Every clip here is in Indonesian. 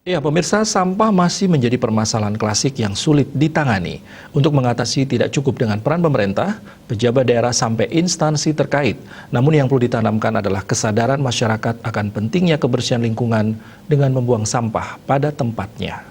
Ya, pemirsa, sampah masih menjadi permasalahan klasik yang sulit ditangani. Untuk mengatasi tidak cukup dengan peran pemerintah, pejabat daerah sampai instansi terkait. Namun yang perlu ditanamkan adalah kesadaran masyarakat akan pentingnya kebersihan lingkungan dengan membuang sampah pada tempatnya.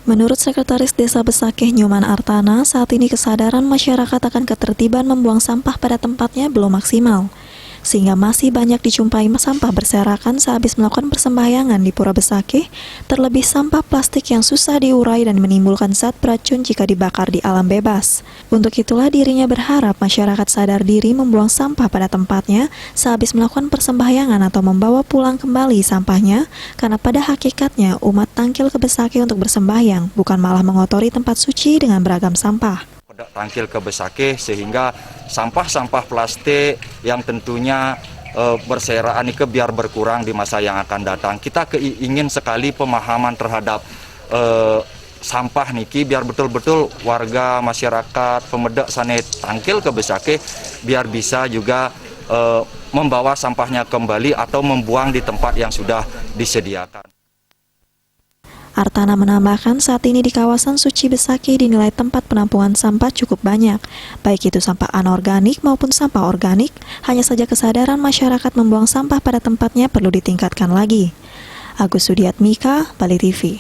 Menurut Sekretaris Desa Besakih Nyoman Artana, saat ini kesadaran masyarakat akan ketertiban membuang sampah pada tempatnya belum maksimal, sehingga masih banyak dijumpai sampah berserakan sehabis melakukan persembahyangan di Pura Besakih, terlebih sampah plastik yang susah diurai dan menimbulkan zat beracun jika dibakar di alam bebas. Untuk itulah dirinya berharap masyarakat sadar diri membuang sampah pada tempatnya sehabis melakukan persembahyangan atau membawa pulang kembali sampahnya, karena pada hakikatnya umat tangkil ke Besakih untuk bersembahyang, bukan malah mengotori tempat suci dengan beragam sampah. Tangkil ke Besakih sehingga sampah-sampah plastik yang tentunya berserakan ini biar berkurang di masa yang akan datang. Kita ingin sekali pemahaman terhadap sampah niki biar betul-betul warga masyarakat Pemedek Sanet tangkil ke Besakih biar bisa juga membawa sampahnya kembali atau membuang di tempat yang sudah disediakan. Artana menambahkan saat ini di kawasan suci Besakih dinilai tempat penampungan sampah cukup banyak, baik itu sampah anorganik maupun sampah organik, hanya saja kesadaran masyarakat membuang sampah pada tempatnya perlu ditingkatkan lagi. Agus Sudiatmika, Bali TV.